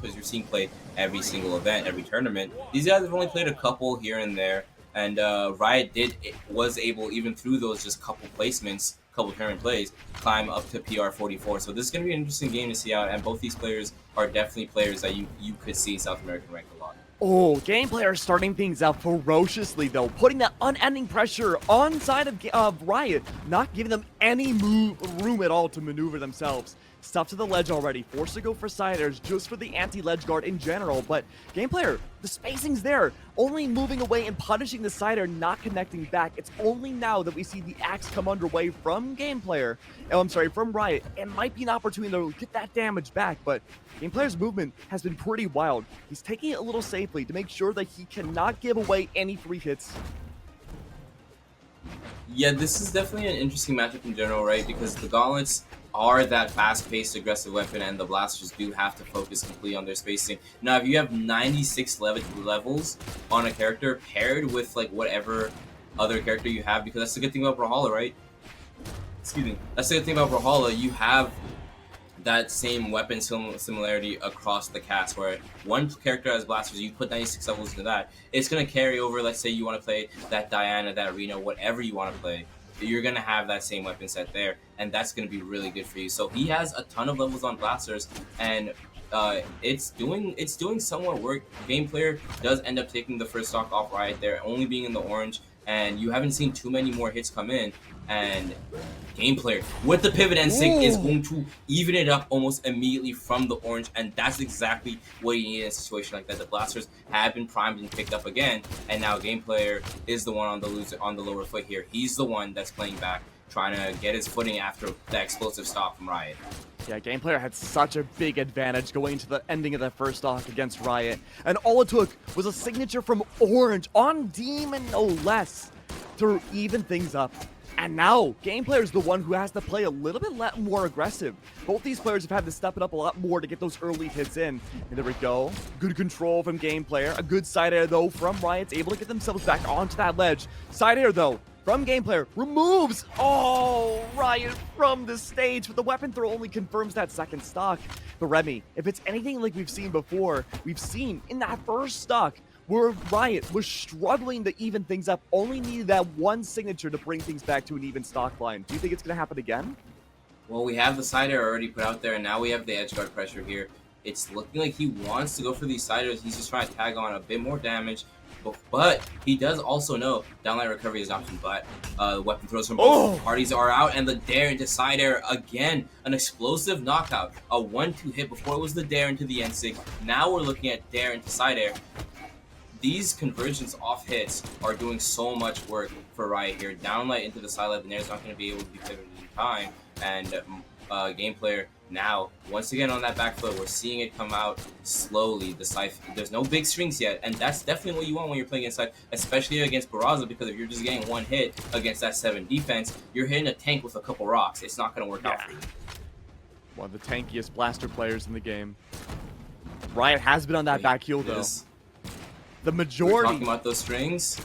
because you're seeing play every single event, every tournament. These guys have only played a couple here and there, and Riot was able, even through those just couple placements, couple tournament plays, climb up to PR 44. So this is going to be an interesting game to see out, and both these players are definitely players that you could see in South American rank a lot. Oh, gameplay are starting things out ferociously, though, putting that unending pressure on side of Riot, not giving them any room at all to maneuver themselves. Stuff to the ledge already, forced to go for side airs just for the anti-ledge guard in general, but gameplayer, the spacing's there, only moving away and punishing the side air, not connecting back. It's only now that we see the axe come underway from gameplayer, from Riot. It might be an opportunity to get that damage back, but gameplayer's movement has been pretty wild. He's taking it a little safely to make sure that he cannot give away any free hits. Yeah, this is definitely an interesting matchup in general, right? Because the Gauntlets are that fast-paced, aggressive weapon, and the Blasters do have to focus completely on their spacing. Now, if you have 96 levels on a character paired with, like, whatever other character you have, because that's the good thing about Brawlhalla, right? Excuse me. That's the good thing about Brawlhalla. You have that same weapon similarity across the cast, where one character has blasters, you put 96 levels into that, it's going to carry over. Let's say you want to play that Diana, that Reno, whatever you want to play, you're going to have that same weapon set there, and that's going to be really good for you. So he has a ton of levels on blasters, and it's doing somewhat work. Game player does end up taking the first stock off Riot there, only being in the orange, and you haven't seen too many more hits come in. And game player with the pivot and sync is going to even it up almost immediately from the orange, and that's exactly what you need in a situation like that. The blasters have been primed and picked up again, and now game player is the one on the lower foot here. He's the one that's playing back, trying to get his footing after that explosive stop from Riot. Yeah, game player had such a big advantage going into the ending of that first stock against Riot, and all it took was a signature from orange on Demon, no less, to even things up. And now, game player is the one who has to play a little bit more aggressive. Both these players have had to step it up a lot more to get those early hits in. And there we go. Good control from game player. A good side air, though, from Riot's able to get themselves back onto that ledge. Side air, though, from game player, removes, Riot from the stage, but the weapon throw only confirms that second stock. But Remy, if it's anything like we've seen before, we've seen in that first stock, where Riot was struggling to even things up, only needed that one signature to bring things back to an even stock line. Do you think it's going to happen again? Well, we have the side air already put out there, and now we have the edge guard pressure here. It's looking like he wants to go for these side airs. He's just trying to tag on a bit more damage, but he does also know downlight recovery is an option, but weapon throws from both parties are out, and the dare into side air again, an explosive knockout, a 1-2 hit. Before it was the dare into the N6, now we're looking at dare into side air. These conversions off hits are doing so much work for Riot here. Downlight into the side left, and there's not going to be able to be pivoted in time. And game player now, once again on that back foot, we're seeing it come out slowly. There's no big strings yet, and that's definitely what you want when you're playing inside, especially against Barraza, because if you're just getting one hit against that 7 defense, you're hitting a tank with a couple rocks. It's not going to work out for you. One of the tankiest blaster players in the game. Riot has been on that back heel, though. The majority. We're talking about those strings,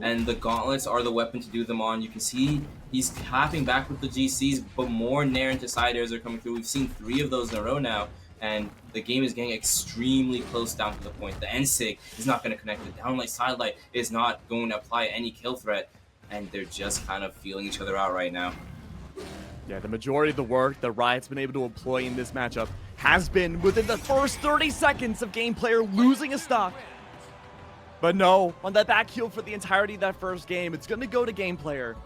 and the gauntlets are the weapon to do them on. You can see he's clapping back with the GCs, but more nair into side airs are coming through. We've seen 3 of those in a row now, and the game is getting extremely close down to the point. The NSIG is not going to connect. The downlight sidelight is not going to apply any kill threat, and they're just kind of feeling each other out right now. Yeah, the majority of the work that Riot's been able to employ in this matchup has been within the first 30 seconds of game player losing a stock. But no, on that back heel for the entirety of that first game, it's going to go to game player.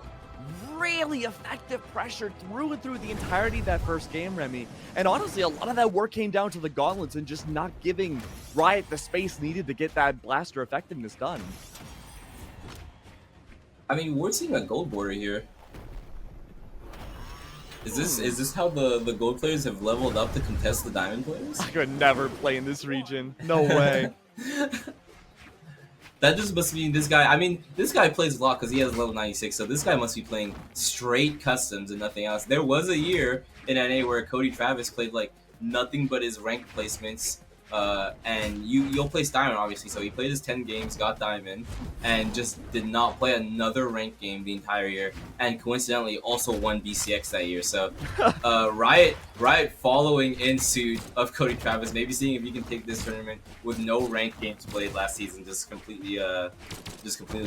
Really effective pressure through and through the entirety of that first game, Remy. And honestly, a lot of that work came down to the gauntlets and just not giving Riot the space needed to get that blaster effectiveness done. I mean, we're seeing a gold border here. Is this how the gold players have leveled up to contest the diamond players? I could never play in this region. No way. That just must mean this guy, I mean, this guy plays a lot because he has level 96, so this guy must be playing straight customs and nothing else. There was a year in NA where Cody Travis played like nothing but his ranked placements and you'll play Diamond obviously. So he played his 10 games, got Diamond, and just did not play another ranked game the entire year. And coincidentally, also won BCX that year. So Riot following in suit of Cody Travis, maybe seeing if he can take this tournament with no ranked games played last season, just completely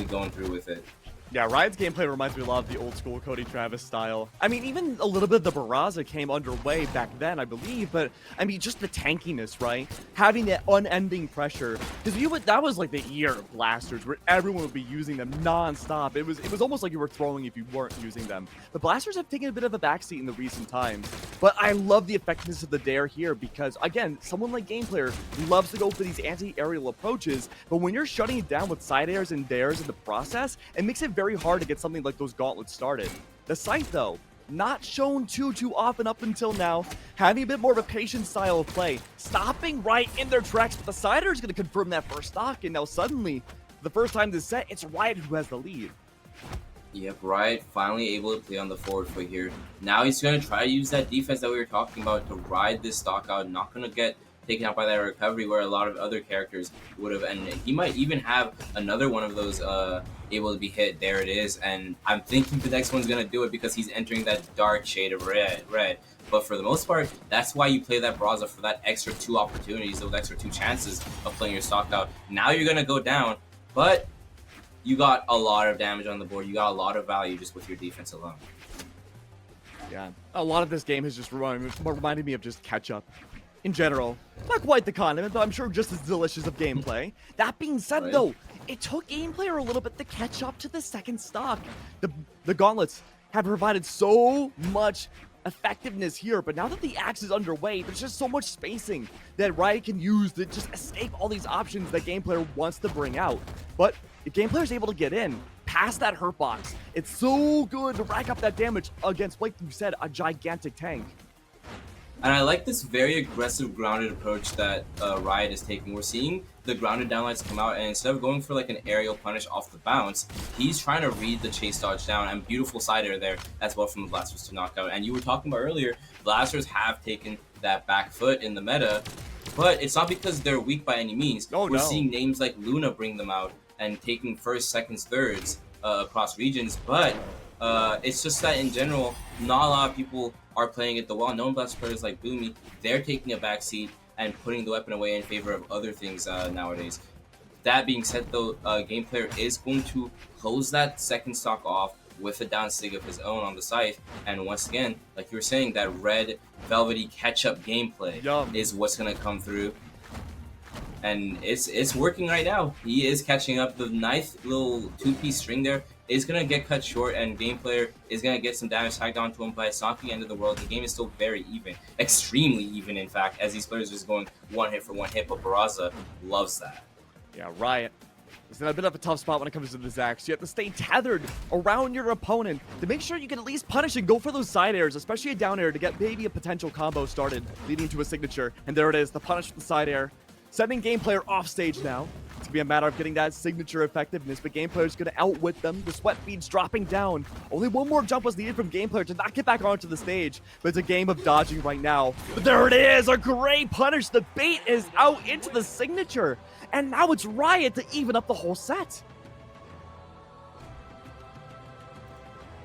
going through with it. Yeah, Riot's gameplay reminds me a lot of the old school Cody Travis style. I mean, even a little bit of the Barraza came underway back then, I believe, but I mean, just the tankiness, right? Having that unending pressure. Because that was like the year of blasters, where everyone would be using them non-stop. It was almost like you were throwing if you weren't using them. The blasters have taken a bit of a backseat in the recent times, but I love the effectiveness of the dare here because, again, someone like Gameplayer loves to go for these anti-aerial approaches, but when you're shutting it down with side airs and dares in the process, it makes it very hard to get something like those gauntlets started. The site, though, not shown too often up until now, having a bit more of a patient style of play, stopping right in their tracks, but the Sider is going to confirm that first stock, and now suddenly, for the first time this set, it's Riot who has the lead. Yep, Riot finally able to play on the forward foot here. Now he's going to try to use that defense that we were talking about to ride this stock out, not going to get taken out by that recovery where a lot of other characters would have, and he might even have another one of those able to be hit. There it is, and I'm thinking the next one's gonna do it because he's entering that dark shade of red. But for the most part, that's why you play that Brawlhalla, for that extra 2 opportunities, those extra 2 chances of playing your stock out. Now you're gonna go down, but you got a lot of damage on the board. You got a lot of value just with your defense alone. Yeah, a lot of this game has just reminded me of just catch-up. In general, not quite the condiment, but I'm sure just as delicious of gameplay. That being said, though, it took Gameplayer a little bit to catch up to the second stock. The gauntlets have provided so much effectiveness here, but now that the axe is underway, there's just so much spacing that Riot can use to just escape all these options that Gameplayer wants to bring out. But if Gameplayer is able to get in, past that hurt box, it's so good to rack up that damage against, like you said, a gigantic tank. And I like this very aggressive grounded approach that Riot is taking. We're seeing the grounded downlights come out, and instead of going for like an aerial punish off the bounce, he's trying to read the chase dodge down, and beautiful side air there as well from the blasters to knock out. And you were talking about earlier, blasters have taken that back foot in the meta, but it's not because they're weak by any means. We're seeing names like Luna bring them out and taking first, seconds, thirds across regions, but it's just that in general, not a lot of people are playing it the well-known blast players like Boomy. They're taking a backseat and putting the weapon away in favor of other things nowadays. That being said, though, Gameplayer is going to close that second stock off with a down sig of his own on the scythe, and once again, like you were saying, that red velvety catch-up gameplay is what's going to come through. And it's working right now. He is catching up. The nice little 2-piece string there is going to get cut short, and Gameplayer is going to get some damage tagged onto him, but it's not the end of the world. The game is still very even. Extremely even, in fact, as these players are just going one hit for one hit, but Barraza loves that. Yeah, Riot is in a bit of a tough spot when it comes to the Zax. You have to stay tethered around your opponent to make sure you can at least punish and go for those side airs, especially a down air, to get maybe a potential combo started, leading to a signature. And there it is, the punish with the side air. Sending Gameplayer off stage now. It's going to be a matter of getting that signature effectiveness, but Gameplayer's going to outwit them. The sweat beads dropping down. Only one more jump was needed from Gameplayer to not get back onto the stage, but it's a game of dodging right now. But there it is, a great punish. The bait is out into the signature, and now it's Riot to even up the whole set.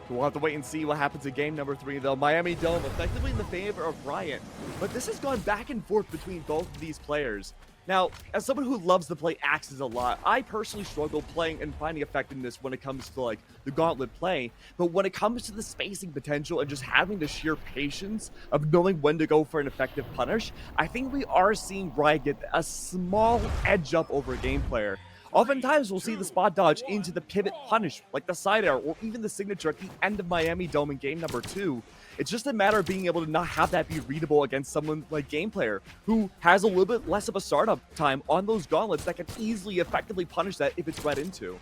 We'll have to wait and see what happens in game number 3, though. Miami Dome effectively in the favor of Riot, but this has gone back and forth between both of these players. Now, as someone who loves to play axes a lot, I personally struggle playing and finding effectiveness when it comes to, like, the Gauntlet play. But when it comes to the spacing potential and just having the sheer patience of knowing when to go for an effective punish, I think we are seeing Riot get a small edge up over a Gameplayer. Oftentimes, we'll see the spot dodge into the pivot punish, like the side air, or even the signature at the end of Miami Dome in game number 2. It's just a matter of being able to not have that be readable against someone like Gameplayer, who has a little bit less of a startup time on those gauntlets that can easily effectively punish that if it's read into.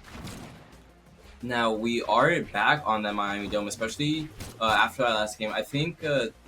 Now, we are back on that Miami Dome, especially after that last game. I think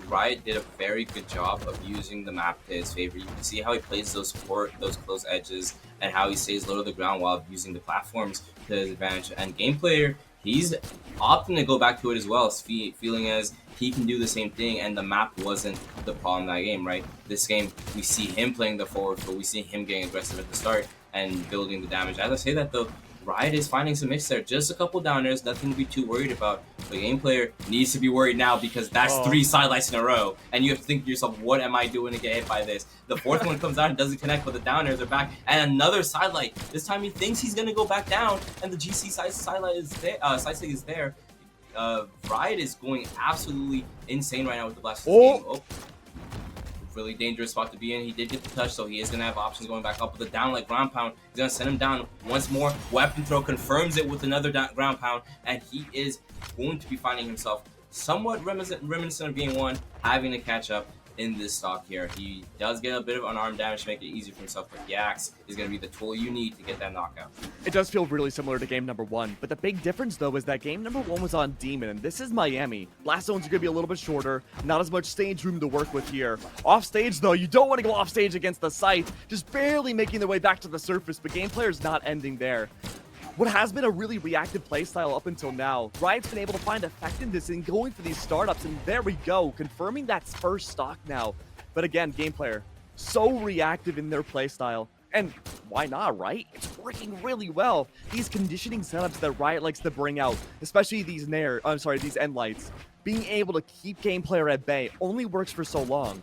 Riot did a very good job of using the map to his favor. You can see how he plays those close edges, and how he stays low to the ground while using the platforms to his advantage. And Gameplayer he's opting to go back to it as well, feeling as he can do the same thing, and the map wasn't the problem in that game, right? This game, we see him playing the forward, but we see him getting aggressive at the start and building the damage. As I say that though, Riot is finding some mix there. Just a couple downers, nothing to be too worried about. The game player needs to be worried now because that's 3 sidelights in a row. And you have to think to yourself, what am I doing to get hit by this? The fourth one comes out and doesn't connect, but the downers are back. And another sidelight. This time he thinks he's going to go back down, and the GC sidelight is there. Sidestick is there. Riot is going absolutely insane right now with the blast. Really dangerous spot to be in. He did get the touch, so he is going to have options going back up with the down like ground pound. He's going to send him down once more. Weapon throw confirms it with another ground pound, and he is going to be finding himself somewhat reminiscent of game 1, having to catch up in this stock here. He does get a bit of unarmed damage to make it easier for himself, but the axe is going to be the tool you need to get that knockout. It does feel really similar to game number 1, but the big difference though is that game number 1 was on Demon, and this is Miami. Blast zones are going to be a little bit shorter, not as much stage room to work with here. Off stage though, you don't want to go off stage against the Scythe, just barely making their way back to the surface, but game player's not ending there. What has been a really reactive playstyle up until now, Riot's been able to find effectiveness in going for these startups, and there we go, confirming that first stock now. But again, game player, so reactive in their playstyle. And why not, right? It's working really well. These conditioning setups that Riot likes to bring out, especially these these end lights, being able to keep game player at bay only works for so long.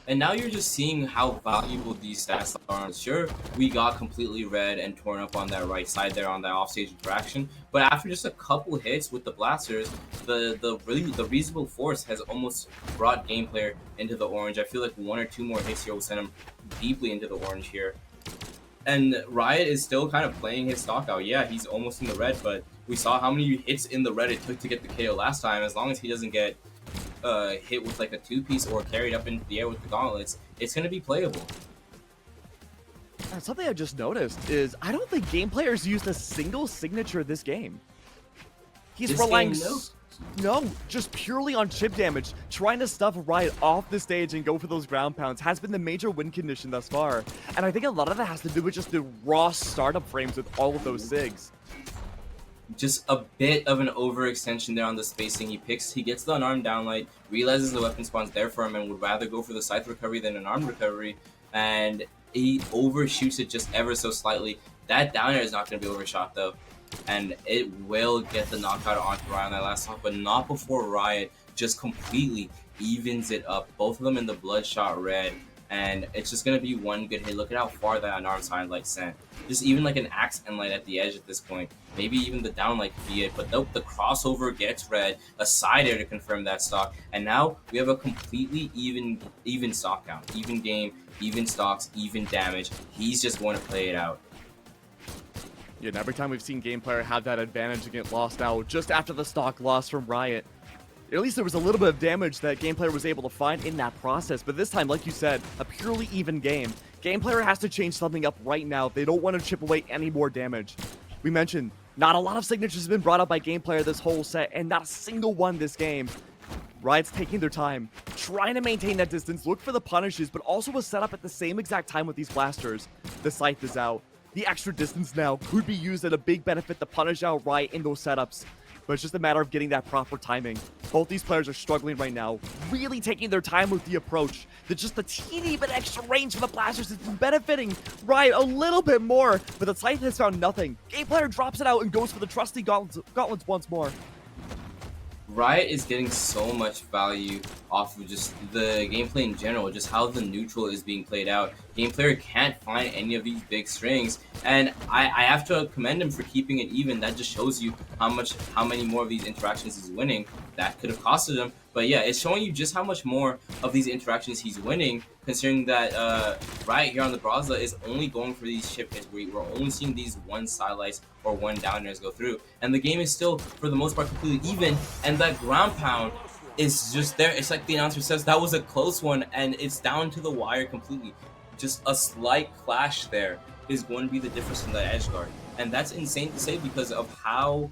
And now you're just seeing how valuable these stats are. Sure, we got completely red and torn up on that right side there on that offstage interaction, but after just a couple hits with the blasters, the reasonable force has almost brought game player into the orange. I feel like 1 or 2 more hits here will send him deeply into the orange here. And Riot is still kind of playing his stock out. Yeah, he's almost in the red, but we saw how many hits in the red it took to get the KO last time. As long as he doesn't get hit with like a 2-piece or carried up into the air with the gauntlets, it's going to be playable. Something I just noticed is I don't think game players used a single signature this game. He's relying just purely on chip damage. Trying to stuff Riot off the stage and go for those ground pounds has been the major win condition thus far. And I think a lot of that has to do with just the raw startup frames with all of those SIGs. Just a bit of an overextension there on the spacing. He gets the unarmed downlight, realizes the weapon spawn's there for him, and would rather go for the scythe recovery than an armed recovery, and he overshoots it just ever so slightly. That down air is not going to be overshot though, and it will get the knockout onto Riot on that last stock, but not before Riot just completely evens it up. Both of them in the bloodshot red, and it's just going to be one good hit. Look at how far that unarmed sidelight sent. Just even like an axe and light at the edge at this point. Maybe even the downlight could be it, but nope, the crossover gets red, a side air to confirm that stock, and now we have a completely even stock count, even game, even stocks, even damage. He's just going to play it out. Yeah, and every time we've seen game player have that advantage against lost now, just after the stock loss from Riot, at least there was a little bit of damage that game player was able to find in that process, but this time, like you said, a purely even game. Game player has to change something up right now if they don't want to chip away any more damage. We mentioned, not a lot of signatures have been brought up by game player this whole set, and not a single one this game. Riot's taking their time, trying to maintain that distance, look for the punishes, but also was set up at the same exact time with these blasters. The scythe is out. The extra distance now could be used at a big benefit to punish out Riot in those setups. But it's just a matter of getting that proper timing. Both these players are struggling right now, really taking their time with the approach. That just a teeny bit extra range for the blasters has been benefiting Riot a little bit more, but the Scythe has found nothing. Game player drops it out and goes for the trusty gauntlets once more. Riot is getting so much value off of just the gameplay in general, just how the neutral is being played out. Game player can't find any of these big strings, and I have to commend him for keeping it even. That just shows you how many more of these interactions he's winning. That could have costed him, but yeah, it's showing you just how much more of these interactions he's winning, considering that Riot here on the Brawlhalla is only going for these chip hits where we're only seeing these one sidelights or one downers go through, and the game is still for the most part completely even, and that ground pound is just there. It's like the announcer says, that was a close one, and it's down to the wire completely. Just a slight clash there is going to be the difference in the edge guard, and that's insane to say because of how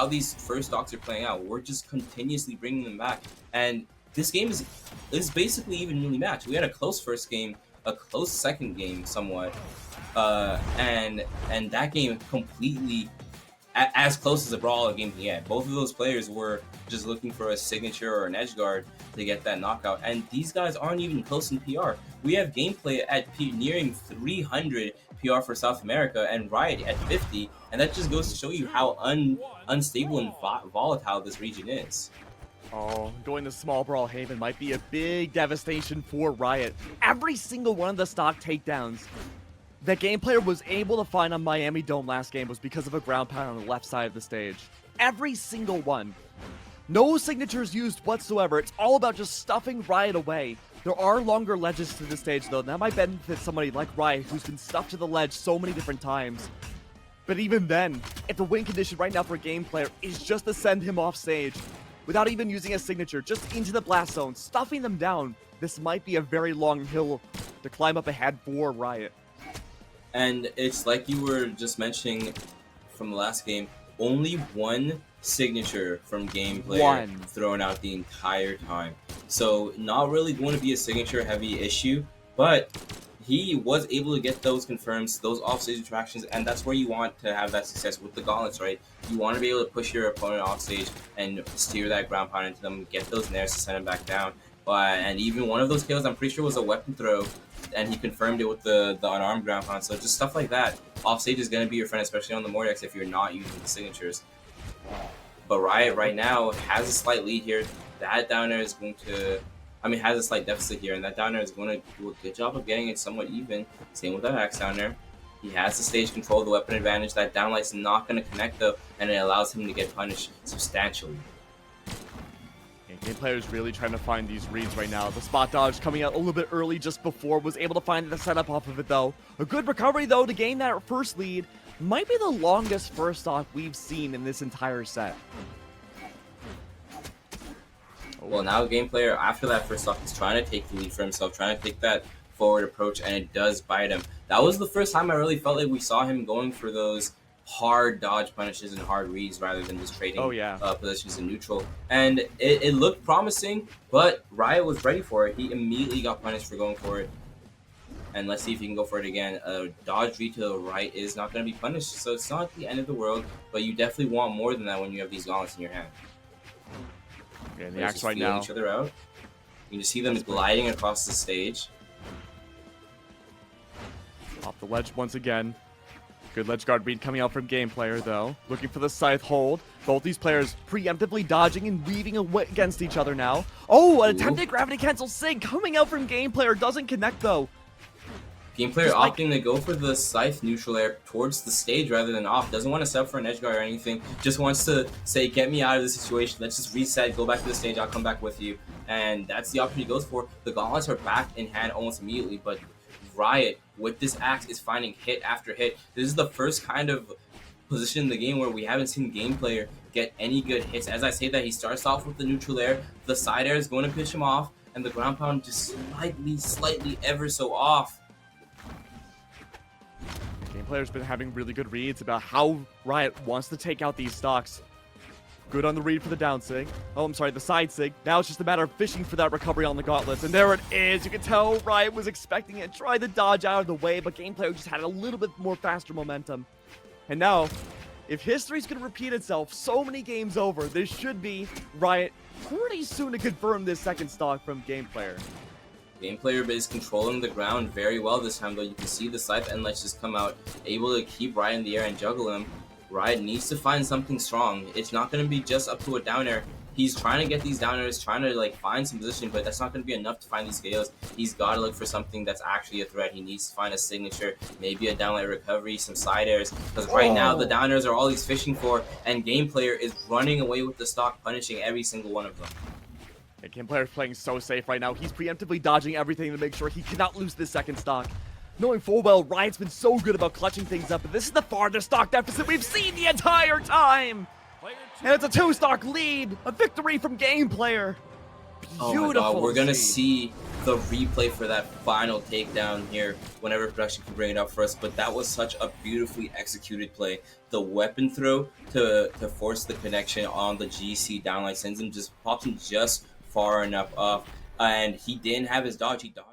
these first stocks are playing out. We're just continuously bringing them back, and this game is basically evenly matched. We had a close first game, a close second game somewhat, and that game completely as close as a Brawlhalla game can get. Both of those players were just looking for a signature or an edge guard to get that knockout, and these guys aren't even close in PR. We have gameplay at nearing 300 PR for South America and Riot at 50, and that just goes to show you how unstable and volatile this region is. Oh, going to small Brawl Haven might be a big devastation for Riot. Every single one of the stock takedowns that game player was able to find on Miami Dome last game was because of a ground pound on the left side of the stage. Every single one. No signatures used whatsoever. It's all about just stuffing Riot away. There are longer ledges to the stage though, and that might benefit somebody like Riot who's been stuffed to the ledge so many different times. But even then, if the win condition right now for a game player is just to send him off stage, without even using a signature, just into the blast zone, stuffing them down, this might be a very long hill to climb up ahead for Riot. And it's like you were just mentioning from the last game, only one signature from game player thrown out the entire time. So not really going to be a signature heavy issue, but he was able to get those confirms, those offstage interactions, and that's where you want to have that success with the gauntlets, right? You want to be able to push your opponent offstage and steer that ground pound into them, get those nairs to send them back down. And even one of those kills, I'm pretty sure, was a weapon throw, and he confirmed it with the unarmed ground pound. So just stuff like that. Offstage is going to be your friend, especially on the Mordex if you're not using the signatures. But Riot right now has a slight lead here. That down air is going to... has a slight deficit here, and that down air is going to do a good job of getting it somewhat even. Same with that axe down air. He has the stage control, the weapon advantage. That downlight's not going to connect, though, and it allows him to get punished substantially. Game player is really trying to find these reads right now. The spot dodge coming out a little bit early just before, was able to find the setup off of it though. A good recovery though to gain that first lead. Might be the longest first stock we've seen in this entire set. Well, now game player after that first stock is trying to take the lead for himself, trying to take that forward approach, and it does bite him. That was the first time I really felt like we saw him going for those hard dodge punishes and hard reads rather than just trading positions in neutral. And it looked promising, but Riot was ready for it. He immediately got punished for going for it. And let's see if he can go for it again. A dodge read to the right is not going to be punished, so it's not the end of the world, but you definitely want more than that when you have these gauntlets in your hand. Yeah, the axe right now. Each other out. You can just see them gliding across the stage. Off the ledge once again. Good ledge guard read coming out from game player though. Looking for the scythe hold. Both these players preemptively dodging and weaving against each other now. Oh, an attempted gravity cancel sig coming out from game player. Doesn't connect though. Game player opting to go for the scythe neutral air towards the stage rather than off. Doesn't want to set up for an edge guard or anything. Just wants to say, get me out of this situation. Let's just reset, go back to the stage. I'll come back with you. And that's the option he goes for. The gauntlets are back in hand almost immediately, but Riot with this axe is finding hit after hit. This is the first kind of position in the game where we haven't seen game player get any good hits. As I say that, he starts off with the neutral air. The side air is going to pitch him off, and the ground pound just slightly ever so off. Game player's been having really good reads about how Riot wants to take out these stocks. Good on the read for the down sig. Oh, I'm sorry, the side sig. Now it's just a matter of fishing for that recovery on the gauntlets. And there it is. You can tell Riot was expecting it. Tried to dodge out of the way, but game player just had a little bit more faster momentum. And now, if history's going to repeat itself so many games over, this should be Riot pretty soon to confirm this second stock from game player. Game player is controlling the ground very well this time, though. You can see the scythe and let's just come out, able to keep Riot in the air and juggle him. Riot needs to find something strong. It's not going to be just up to a down air. He's trying to get these down airs, trying to find some position, but that's not going to be enough to find these KOs. He's got to look for something that's actually a threat. He needs to find a signature, maybe a downlight recovery, some side airs, because right now the down airs are all he's fishing for, and game player is running away with the stock, punishing every single one of them. And game player is playing so safe right now. He's preemptively dodging everything to make sure he cannot lose this second stock. Knowing full well, Riot's been so good about clutching things up, but this is the farthest stock deficit we've seen the entire time! And it's a 2-stock lead! A victory from game player! Beautiful. Oh my god, we're gonna see the replay for that final takedown here whenever production can bring it up for us, but that was such a beautifully executed play. The weapon throw to force the connection on the GC downlight sends him, just pops him just far enough up, and he didn't have his dodge, he dodged.